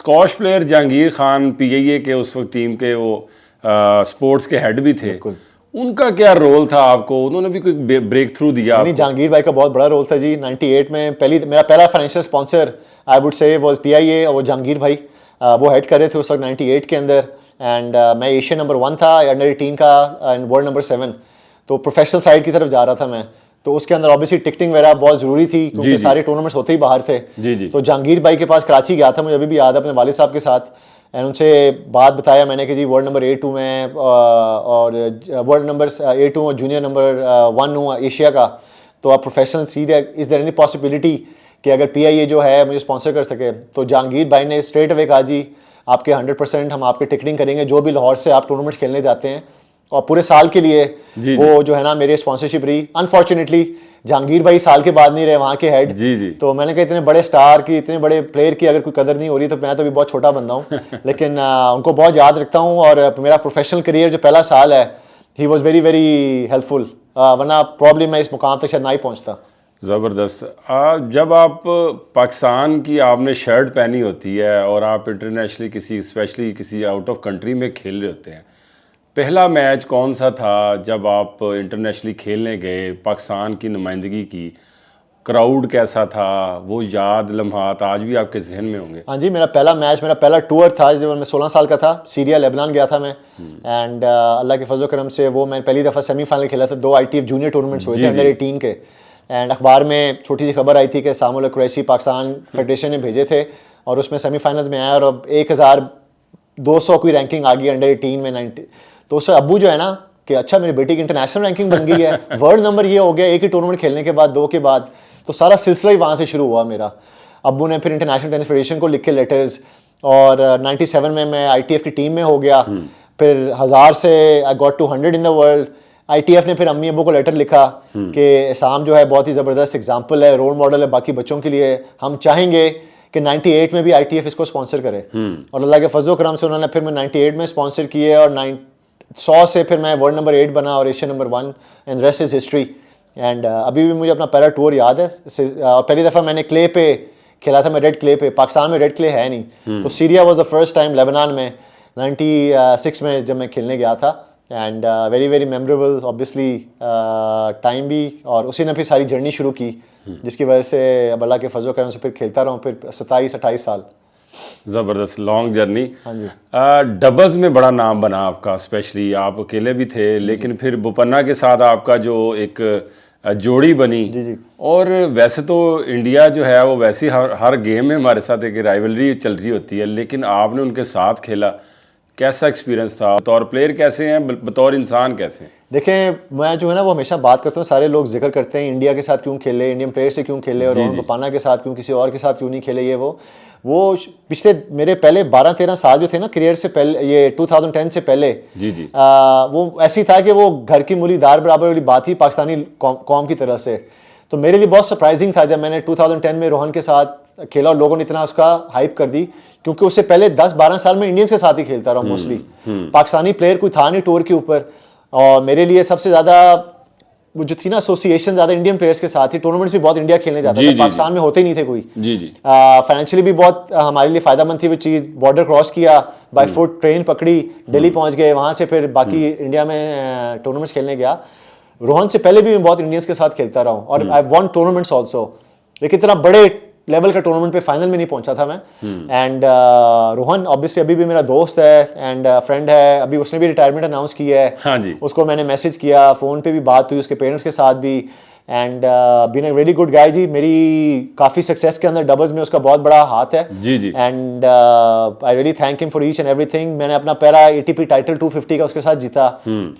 Squash player Jahangir Khan PIA के उस वक्त टीम के वो स्पोर्ट्स के हेड भी थे, उनका क्या रोल था आपको? उन्होंने भी कोई ब्रेक थ्रू दिया? नहीं, जहांगीर भाई का बहुत बड़ा रोल था जी। 98 में मेरा पहला financial sponsor I would say was PIA, और वो जहांगीर भाई वो हेड कर रहे थे उस वक्त 98 के अंदर। एंड मैं एशिया नंबर 1 था, अंडर 18 का, एंड वर्ल्ड नंबर 7। तो प्रोफेशनल साइड की तरफ जा रहा था मैं। तो उसके अंदर ऑब्वियसली टिकटिंग वगैरह बहुत ज़रूरी थी, क्योंकि सारे टूर्नामेंट्स होते ही बाहर थे। तो जहांगीर भाई के पास कराची गया था, मुझे अभी भी याद है, अपने वालिद साहब के साथ। एंड उनसे बात बताया मैंने कि जी वर्ल्ड नंबर A2 में और वर्ल्ड नंबर A2 और जूनियर नंबर 1 हूँ एशिया का। तो आप professional is there any possibility कि अगर पीआईए जो है मुझे स्पॉन्सर कर सके? तो जहांगीर भाई ने स्ट्रेट अवे कहा जी आपके 100% हम आपके टिकटिंग करेंगे, जो भी लाहौर से आप टूर्नामेंट्स खेलने जाते हैं। और पूरे साल के लिए वो जो है ना मेरी स्पॉन्सरशिप रही। अनफॉर्चुनेटली जहांगीर भाई साल के बाद नहीं रहे वहाँ के हेड। तो मैंने कहा इतने बड़े स्टार की, इतने बड़े प्लेयर की अगर कोई कदर नहीं हो रही, तो मैं तो भी बहुत छोटा बंदा हूँ। लेकिन उनको बहुत याद रखता हूँ, और मेरा प्रोफेशनल करियर जो पहला साल है, he was very very helpful, वरना प्रॉब्लम मैं इस मुकाम तक शायद ना ही पहुँचता। ज़बरदस्त। जब आप पाकिस्तान की आपने शर्ट पहनी होती है और आप इंटरनेशनली किसी स्पेशली किसी आउट ऑफ कंट्री में खेल रहे होते हैं, पहला मैच कौन सा था जब आप इंटरनेशनली खेलने गए, पाकिस्तान की नुमाइंदगी की? क्राउड कैसा था? वो याद लम्हात आज भी आपके जहन में होंगे? हाँ जी, मेरा पहला मैच, मेरा पहला टूर था जब मैं 16 साल का था। सीरिया लेबनान गया था मैं। एंड अल्लाह के फजल करम से वो मैं पहली दफ़ा सेमीफाइनल खेला था। 2 ITF जूनियर टूर्नामेंट्स हुए थे अंडर 18 के। एंड अखबार में छोटी सी खबर आई थी कि सामुल कुरैशी पाकिस्तान फेडरेशन ने भेजे थे, और उसमें सेमीफाइनल में आया, और 1200 की रैंकिंग आ गई अंडर 18 में 90। तो उससे अब्बू जो है ना कि अच्छा मेरी बेटी की इंटरनेशनल रैंकिंग बन गई है, वर्ल्ड नंबर ये हो गया एक ही टूर्नामेंट खेलने के बाद, 2 के बाद। तो सारा सिलसिला ही वहाँ से शुरू हुआ मेरा। अब्बू ने फिर इंटरनेशनल टेनिस फेडरेशन को लिखे लेटर्स, और 97 में मैं ITF की टीम में हो गया। फिर 1000 से I got to 100 in the world. ITF ने फिर अम्मी अब्बू को लेटर लिखा कि एहसाम जो है बहुत ही ज़बरदस्त एग्जाम्पल है, रोल मॉडल है बाकी बच्चों के लिए, हम चाहेंगे कि 98 में भी ITF इसको स्पॉन्सर करे। और अल्लाह के फजल करम से उन्होंने फिर मैं 98 में स्पॉन्सर किए, और 100 से फिर मैं वर्ल्ड नंबर 8 बना और Asia number 1, and rest is history. And अभी भी मुझे अपना पहला टूर याद है। पहली दफ़ा मैंने क्ले पे खेला था, मैं रेड क्ले पे, पाकिस्तान में रेड क्ले है नहीं। तो Syria was the first time, Lebanon में 96 में जब मैं खेलने गया था। And very very memorable obviously time भी, और उसी ने फिर सारी जर्नी शुरू की, जिसकी वजह से अब अल्लाह के फजल करम से फिर खेलता रहा हूँ फिर 27-28 साल। ज़बरदस्त लॉन्ग जर्नी। हाँ जी। डबल्स में बड़ा नाम बना आपका, स्पेशली आप अकेले भी थे, लेकिन फिर बोपन्ना के साथ आपका जो एक जोड़ी बनी। जी। और वैसे तो इंडिया जो है वो वैसे ही हर गेम में हमारे साथ एक राइवलरी चल रही होती है, लेकिन आपने उनके साथ खेला, कैसा एक्सपीरियंस था? बतौर प्लेयर कैसे हैं, बतौर इंसान कैसे हैं? देखें, मैं जो है ना वो हमेशा बात करता हूँ, सारे लोग जिक्र करते हैं इंडिया के साथ क्यों खेले, इंडियन प्लेयर से क्यों खेले, और रोहन बोपन्ना के साथ क्यों, किसी और के साथ क्यों नहीं खेले। ये वो पिछले मेरे पहले 12-13 साल जो थे ना करियर से पहले, ये 2010 से पहले, वो ऐसी था कि वो घर की मूली दार बराबर वाली बात ही पाकिस्तानी कौम की तरफ से। तो मेरे लिए बहुत सरप्राइजिंग था जब मैंने 2010 में रोहन के साथ खेला, और लोगों ने इतना उसका हाइप कर दी, क्योंकि उससे पहले 10-12 साल में इंडियंस के साथ ही खेलता रहा मोस्टली। पाकिस्तानी प्लेयर कोई था नहीं टूर के ऊपर, और मेरे लिए सबसे ज़्यादा वो जो थी ना एसोसिएशन ज़्यादा इंडियन प्लेयर्स के साथ ही। टूर्नामेंट्स भी बहुत इंडिया खेलने जाता था, पाकिस्तान में होते ही नहीं थे कोई। फाइनेंशियली भी बहुत हमारे लिए फ़ायदेमंद थी वो चीज़। बॉर्डर क्रॉस किया, बाय फुट ट्रेन पकड़ी, दिल्ली पहुंच गए, वहाँ से फिर बाकी इंडिया में टूर्नामेंट्स खेलने गया। रोहन से पहले भी मैं बहुत इंडियंस के साथ खेलता रहा हूँ, और आई वॉन टूर्नामेंट्स ऑल्सो, लेकिन इतना बड़े लेवल का टूर्नामेंट पे फाइनल में नहीं पहुंचा था मैं। एंड रोहन ऑब्वियसली अभी भी मेरा दोस्त है एंड फ्रेंड है। अभी उसने भी रिटायरमेंट अनाउंस किया है। हाँ जी। उसको मैंने मैसेज किया, फ़ोन पे भी बात हुई, उसके पेरेंट्स के साथ भी। And been a very good guy ji. मेरी काफ़ी सक्सेस के अंदर डबल्स में उसका बहुत बड़ा हाथ है। जी। And I really thank him for each and everything. मैंने अपना पहला ATP टाइटल 250 का उसके साथ जीता,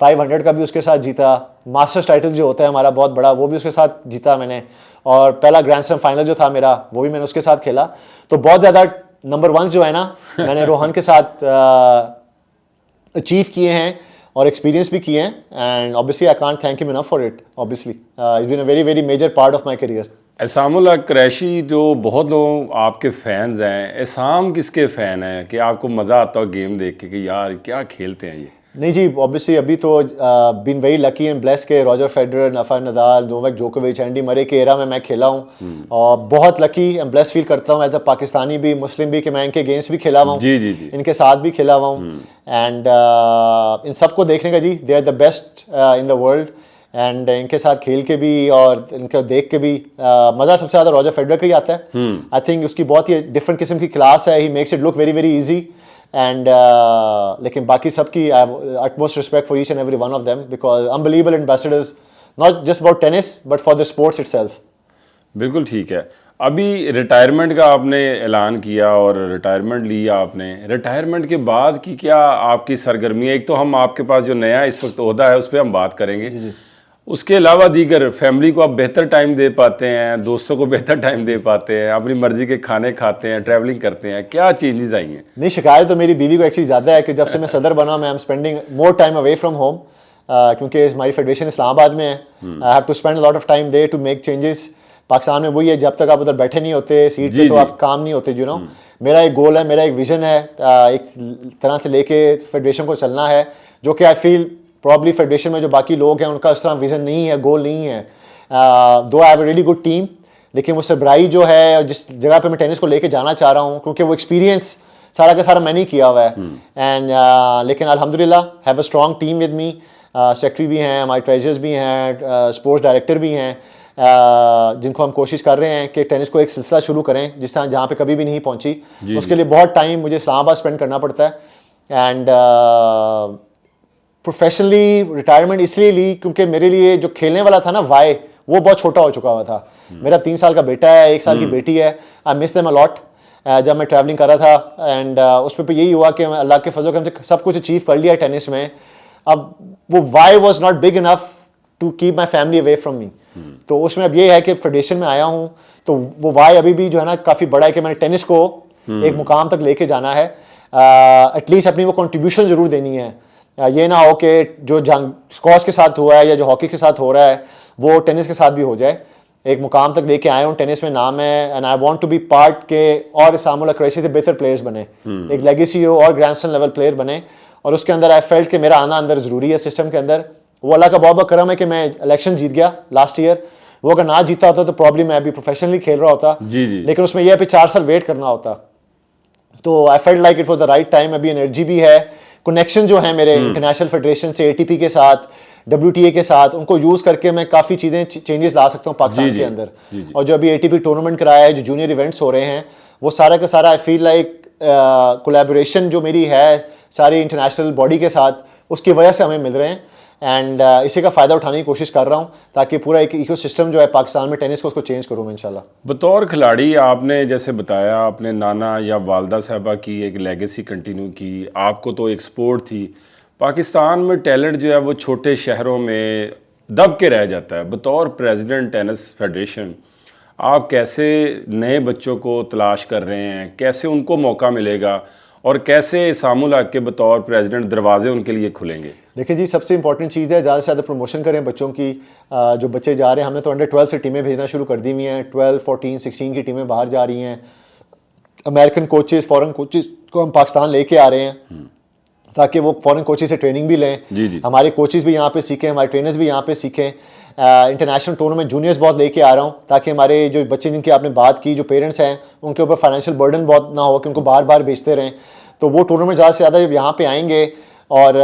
500 का भी उसके साथ जीता, मास्टर्स टाइटल जो होता है हमारा बहुत बड़ा वो भी उसके साथ जीता मैंने, और पहला ग्रैंड स्लैम फाइनल जो था मेरा वो भी मैंने उसके साथ खेला। तो बहुत ज़्यादा नंबर 1 जो है ना मैंने रोहन के साथ अचीव किए हैं और एक्सपीरियंस भी किए हैं। And obviously I can't thank him enough for it. Obviously it's been a very very major part of my career. Ehsamullah Qureshi, जो बहुत लोग आपके फैंस हैं, एहसाम किसके फ़ैन हैं कि आपको मज़ा आता हो गेम देख के कि यार क्या खेलते हैं ये? नहीं जी, ऑब्वियसली अभी तो been very lucky and bless के Roger Federer, Rafael Nadal, Novak जोकोविच, एंडी मरे के एरा में मैं खेला हूँ और बहुत लकी एंड ब्लेस फील करता हूँ एज अ पाकिस्तानी भी, मुस्लिम भी, कि मैं इनके अगेंस्ट भी खेला हुआ हूँ, जी जी जी। इनके साथ भी खेला हुआ हूँ एंड इन सबको देखने का जी, they are the best in the world and इनके साथ खेल के भी और इनको देख के भी मज़ा सबसे ज़्यादा रॉजर फेडरर का ही आता है। आई थिंक उसकी बहुत ही डिफरेंट किस्म की क्लास है, he makes it look very very easy and लेकिन बाकी सबकी I have utmost respect for each and every one of them because unbelievable ambassadors not just about tennis but for the sports itself। बिल्कुल ठीक है। अभी retirement का आपने ऐलान किया और रिटायरमेंट लिया आपने, रिटायरमेंट के बाद की क्या आपकी सरगर्मी है? एक तो हम आपके पास जो नया इस वक्त ओहदा है उस पर हम बात करेंगे, उसके अलावा दीगर फैमिली को आप बेहतर टाइम दे पाते हैं, दोस्तों को बेहतर टाइम दे पाते हैं, अपनी मर्जी के खाने खाते हैं, ट्रैवलिंग करते हैं, क्या चेंजेस आई हैं? नहीं, शिकायत तो मेरी बीवी को एक्चुअली ज़्यादा है कि जब से मैं सदर बना मैं am spending more time away from home, क्योंकि हमारी फेडरेशन इस्लामाबाद में है। I have to spend lot of time there to make changes. Pakistan में वही है, जब तक आप उधर बैठे नहीं होते सीट पे तो आप काम नहीं होते, यू नो। मेरा एक गोल है, मेरा एक विजन है, एक तरह से लेके फेडरेशन को चलना है, जो कि आई फील प्रॉब्ली फेडरेशन में जो बाकी लोग हैं उनका उस तरह विजन नहीं है, गोल नहीं है। दो I have a really good team, लेकिन वो सरबराही जो है और जिस जगह पे मैं टेनिस को लेके जाना चाह रहा हूँ, क्योंकि वो एक्सपीरियंस सारा का सारा मैंने ही किया हुआ है एंड लेकिन अल्हम्दुलिल्लाह have a strong team with me, secretary भी हैं, हमारे ट्रेजर्स भी हैं, स्पोर्ट्स डायरेक्टर भी हैं, जिनको हम कोशिश कर रहे हैं कि टेनिस को एक सिलसिला शुरू करें जिस तरह जहाँ पे कभी भी नहीं पहुँची। उसके लिए बहुत टाइम मुझे इस्लामाबाद स्पेंड करना पड़ता है एंड प्रोफेशनली रिटायरमेंट इसलिए ली क्योंकि मेरे लिए जो खेलने वाला था ना वाई, वो बहुत छोटा हो चुका हुआ था। मेरा 3 साल का बेटा है, 1 साल की बेटी है, I miss them a lot. जब मैं ट्रैवलिंग कर रहा था एंड उस पर यही हुआ कि अल्लाह के फजल करम से सब कुछ अचीव कर लिया टेनिस में, अब वो why was not big enough to keep my family away from me. तो उसमें अब ये है कि फेडरेशन में आया हूँ तो वो वाई अभी भी जो है ना काफ़ी बड़ा है कि मैंने टेनिस को एक मुकाम तक लेके जाना है, एटलीस्ट अपनी वो कंट्रीब्यूशन ज़रूर देनी है। ये ना हो कि जो स्क्वॉश के साथ हुआ है या जो हॉकी के साथ हो रहा है वो टेनिस के साथ भी हो जाए। एक मुकाम तक लेके आए हूँ, टेनिस में नाम है and I want to be part के और इसामुल कुरैशी से बेहतर प्लेयर्स बने, एक लेगेसी हो और ग्रैंड स्लैम लेवल प्लेयर बने। और उसके अंदर आई फेल्ट कि मेरा आना अंदर ज़रूरी है सिस्टम के अंदर। वो अल्लाह का बहुत करम है कि मैं इलेक्शन जीत गया लास्ट ईयर। वो अगर ना जीता होता तो प्रॉब्लम मैं अभी प्रोफेशनली खेल रहा होता जी जी। लेकिन उसमें यह है 4 साल वेट करना होता। तो I felt like it was the right time. अभी एनर्जी भी है, कनेक्शन जो है मेरे इंटरनेशनल फेडरेशन से, एटीपी के साथ, WTA के साथ, उनको यूज़ करके मैं काफ़ी चीज़ें चेंजेस ला सकता हूँ पाकिस्तान के अंदर। और जो अभी ATP टूर्नामेंट कराया है, जो जूनियर इवेंट्स हो रहे हैं, वो सारा का सारा आई फील लाइक कोलैबोरेशन जो मेरी है सारी इंटरनेशनल बॉडी के साथ, उसकी वजह से हमें मिल रहे हैं एंड इसी का फ़ायदा उठाने की कोशिश कर रहा हूँ ताकि पूरा एक इकोसिस्टम जो है पाकिस्तान में टेनिस को उसको चेंज करूँ मैं इंशाल्लाह। बतौर खिलाड़ी आपने जैसे बताया अपने नाना या वालदा साहबा की एक लेगेसी कंटिन्यू की, आपको तो एक स्पोर्ट थी। पाकिस्तान में टैलेंट जो है वो छोटे शहरों में दब के रह जाता है। बतौर प्रेसिडेंट टेनिस फेडरेशन आप कैसे नए बच्चों को तलाश कर रहे हैं, कैसे उनको मौका मिलेगा और कैसे इसामुल हक के बतौर प्रेसिडेंट दरवाजे उनके लिए खुलेंगे? देखिए जी, सबसे इंपॉर्टेंट चीज़ है ज़्यादा से ज़्यादा प्रमोशन करें बच्चों की। जो बच्चे जा रहे हैं, हमने तो अंडर 12 से टीमें भेजना शुरू कर दी हुई हैं। 12, 14, 16 की टीमें बाहर जा रही हैं। अमेरिकन कोचेज़, फॉरेन कोचेज़ को हम पाकिस्तान लेके आ रहे हैं ताकि वो फॉरेन कोचेज़ से ट्रेनिंग भी लें। जी। हमारे कोचेज़ भी यहाँ पे सीखें, हमारे ट्रेनर्स भी यहाँ पे सीखें। इंटरनेशनल टूर्नामेंट जूनियर्स बहुत लेके आ रहा हूँ ताकि हमारे जो बच्चे जिनकी आपने बात की, जो पेरेंट्स हैं, उनके ऊपर फाइनेंशियल बर्डन बहुत ना हो कि उनको बार बार भेजते रहें। तो वो टूर्नामेंट ज़्यादा से ज़्यादा जब यहाँ पे आएंगे और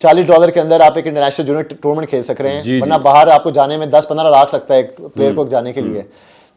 $40 के अंदर आप एक इंटरनेशनल जूनियर टूर्नामेंट खेल सक रहे हैं, वरना बाहर आपको जाने में 10-15 लाख लगता है एक प्लेयर को जाने के लिए।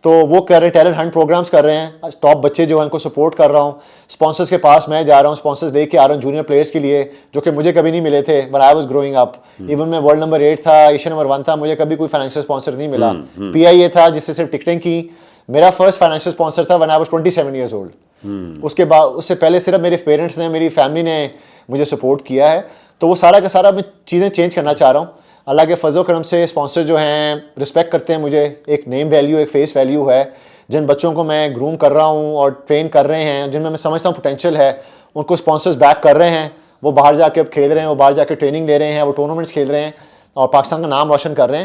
तो वो कर रहे हैं, टैलेंट हंट प्रोग्राम्स कर रहे हैं, टॉप बच्चे जो हैं उनको सपोर्ट कर रहा हूँ। स्पॉन्सर्स के पास मैं जा रहा हूँ, स्पॉन्सर्स लेके आ रहा हूँ जूनियर प्लेयर्स के लिए, जो कि मुझे कभी नहीं मिले थे when I was growing up. Even मैं वर्ल्ड नंबर 8 था, एशिया नंबर 1 था, मुझे कभी कोई फाइनेंशियल स्पॉन्सर नहीं मिला। PIA था जिससे सिर्फ टिकटें की। मेरा फर्स्ट फाइनेंशियल स्पॉन्सर था when I was 27 years old. उसके बाद, उससे पहले सिर्फ मेरे पेरेंट्स ने, मेरी फैमिली ने मुझे सपोर्ट किया है। तो वो सारा का सारा मैं चीज़ें चेंज करना चाह रहा हूँ। अल्लाह के फजल करम से स्पॉन्सर जो हैं रिस्पेक्ट करते हैं मुझे, एक नेम वैल्यू, एक फेस वैल्यू है। जिन बच्चों को मैं ग्रूम कर रहा हूँ और ट्रेन कर रहे हैं, जिनमें मैं समझता हूँ पोटेंशियल है, उनको स्पॉन्सर्स बैक कर रहे हैं। वो बाहर जाके अब खेल रहे हैं, वो बाहर जाके ट्रेनिंग ले रहे हैं, वो टूर्नामेंट्स खेल रहे हैं और पाकिस्तान का नाम रोशन कर रहे हैं।